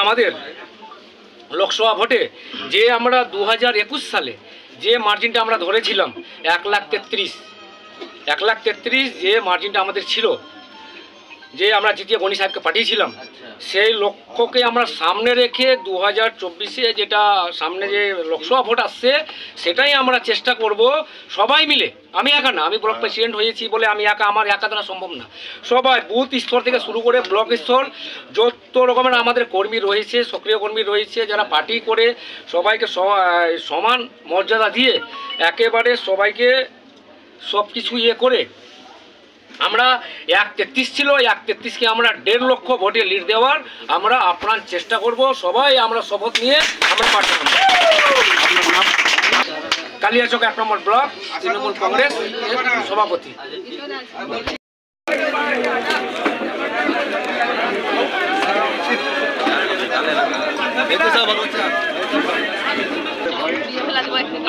আমাদের লোকসভা ভোটে যে আমরা 2021 সালে যে মার্জিনটা আমরা ধরেছিলাম 1,33,000 যে মার্জিনটা আমাদের ছিল, যে আমরা জিতিয়ে গণি সাহেবকে পাঠিয়েছিলাম, সেই লক্ষ্যকে আমরা সামনে রেখে 2024-এ যেটা সামনে যে লোকসভা ভোট আসছে সেটাই আমরা চেষ্টা করব সবাই মিলে। আমি একা না, আমি ব্লক প্রেসিডেন্ট হয়েছি বলে আমি একা, আমার একা দ্বারা সম্ভব না। সবাই বুথ স্তর থেকে শুরু করে ব্লক স্তর যত রকমের আমাদের কর্মী রয়েছে, সক্রিয় কর্মী রয়েছে, যারা পার্টি করে সবাইকে সমান মর্যাদা দিয়ে একেবারে সবাইকে সব কিছু করে আমরা 1,33 ছিল, 1,33-কে আমরা 1.5 লক্ষ ভোটে লিড দেওয়ার আমরা আপ্রাণ চেষ্টা করব। সবাই আমরা শপথ নিয়ে আমরা পার্টি কালিয়াচক 1 নম্বর ব্লক তৃণমূল কংগ্রেস সভাপতি।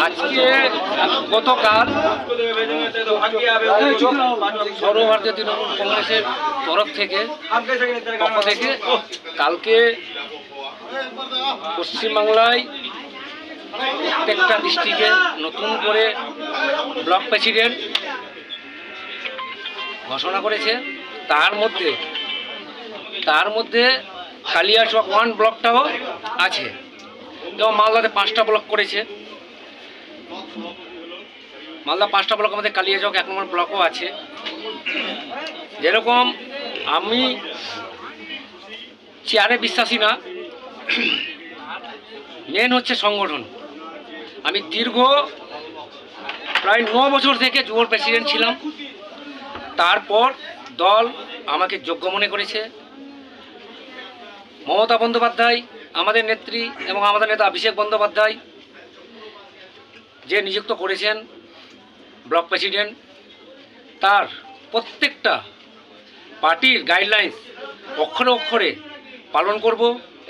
আজকে গতকাল সর্বভারতীয় তৃণমূল কংগ্রেসের পক্ষ থেকে কালকে পশ্চিমবাংলায় প্রত্যেকটা ডিস্ট্রিক্টে নতুন করে ব্লক প্রেসিডেন্ট ঘোষণা করেছে। তার মধ্যে কালিয়াচক 1 ব্লকটাও আছে, এবং মালদাতে 5টা ব্লক করেছে। মালদা 5টা ব্লক, আমাদের কালিয়াচক 1 নম্বর ব্লকও আছে। যেরকম আমি চেয়ারে বিশ্বাসী না, মেন হচ্ছে সংগঠন। আমি দীর্ঘ প্রায় 9 বছর থেকে যুব প্রেসিডেন্ট ছিলাম। তারপর দল আমাকে যোগ্য মনে করেছে। মমতা বন্দ্যোপাধ্যায় আমাদের নেত্রী এবং আমাদের নেতা অভিষেক বন্দ্যোপাধ্যায় যে নিযুক্ত করেছেন ব্লক প্রেসিডেন্ট, তার প্রত্যেকটা পার্টির গাইডলাইন্স অক্ষরে অক্ষরে পালন করব।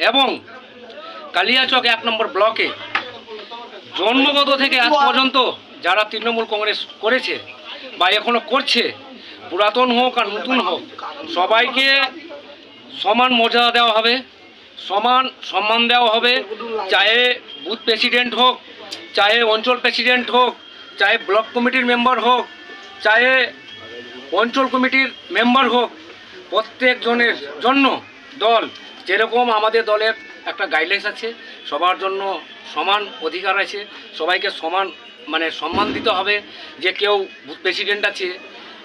এবং কালিয়াচক 1 নম্বর ব্লকে জন্মগত থেকে আজ পর্যন্ত যারা তৃণমূল কংগ্রেস করেছে বা এখনও করছে, পুরাতন হোক আর নতুন হোক, সবাইকে সমান মর্যাদা দেওয়া হবে, সমান সম্মান দেওয়া হবে। চাহে বুথ প্রেসিডেন্ট হোক, চাহে অঞ্চল প্রেসিডেন্ট হোক, চাহে ব্লক কমিটির মেম্বার হোক, চাহে অঞ্চল কমিটির মেম্বার হোক, প্রত্যেকজনের জন্য দল যেরকম আমাদের দলের একটা গাইডলাইন্স আছে, সবার জন্য সমান অধিকার আছে, সবাইকে সমান সম্মান দিতে হবে। যে কেউ বুথ প্রেসিডেন্ট আছে,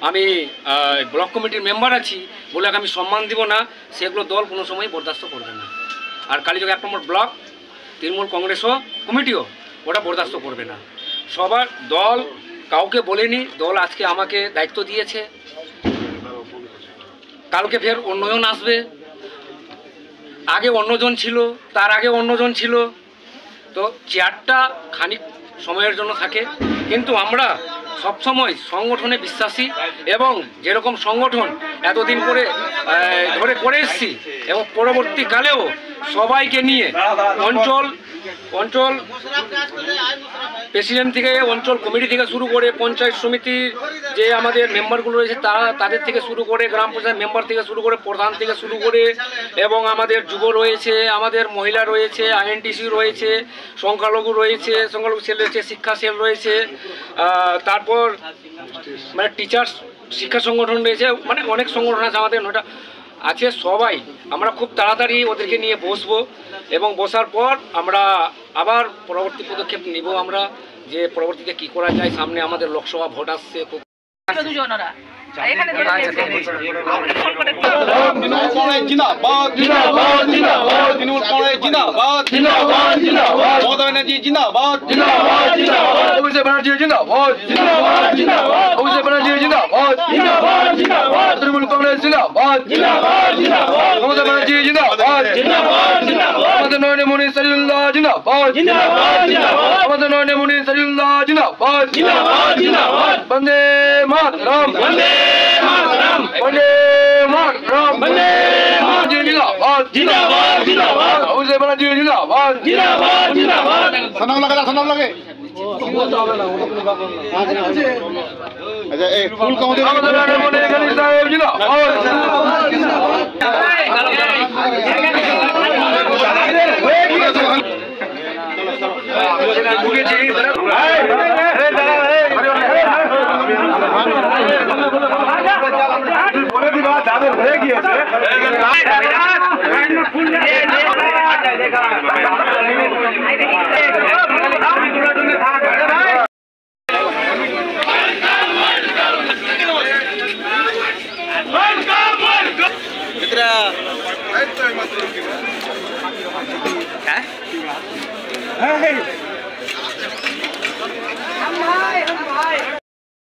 আমি ব্লক কমিটির মেম্বার আছি বলে আমি সম্মান দিব না, সেগুলো দল কোনো সময় বরদাস্ত করবে না। আর কালিয়াচক 1 নম্বর ব্লক তৃণমূল কংগ্রেসও কমিটিও ওটা বরদাস্ত করবে না। সবার দল কাউকে বলেনি, দল আজকে আমাকে দায়িত্ব দিয়েছে। কালকে ফের অন্যজন আসবে, আগে অন্যজন ছিল, তার আগে অন্যজন ছিল, তো চেয়ারটা খানিক সময়ের জন্য থাকে। কিন্তু আমরা সবসময় সংগঠনে বিশ্বাসী, এবং যেরকম সংগঠন এতদিন ধরে করে এসেছি এবং পরবর্তীকালেও সবাইকে নিয়ে অঞ্চল প্রেসিডেন্ট থেকে, অঞ্চল কমিটি থেকে শুরু করে, পঞ্চায়েত সমিতির যে আমাদের মেম্বারগুলো রয়েছে তাদের থেকে শুরু করে, গ্রাম পঞ্চায়েত মেম্বার থেকে শুরু করে, প্রধান থেকে শুরু করে, এবং আমাদের যুব রয়েছে, আমাদের মহিলা রয়েছে, আইএনটিসি রয়েছে, সংখ্যালঘু রয়েছে, সংখ্যালঘু সেল রয়েছে, শিক্ষা সেল রয়েছে, তারপর টিচার্স শিক্ষা সংগঠন রয়েছে, অনেক সংগঠন আছে আমাদের 9টা আছে। সবাই আমরা খুব তাড়াতাড়ি ওদেরকে নিয়ে বসবো, এবং বসার পর আমরা আবার পরবর্তী পদক্ষেপ নিব, আমরা যে পরবর্তীতে কি করা যায়। সামনে আমাদের লোকসভা ভোট আসছে, খুব তৃণমূল কংগ্রেস জিন্দাবাদ, মমতা ব্যানার্জি জিন্দাবাদ, আমাদের নয়নে মুনি সলিউল্লাহ জিন্দাবাদ, আমাদের নয়নে মুনি সলিউল্লাহ জিন্দাবাদ, বন্দে মাতরম, বন্দে মাতরম, বন্দে মাতরম, বন্দে মাতরম, জিন্দাবাদ, জিন্দাবাদ, জিন্দাবাদ, মমতা ব্যানার্জি জিন্দাবাদ, জিন্দাবাদ, জিন্দাবাদ। সনাম লাগে अच्छा ए फूल कौन दे साहब जी ना বলে দিবা যাদের হয়ে গিয়েছে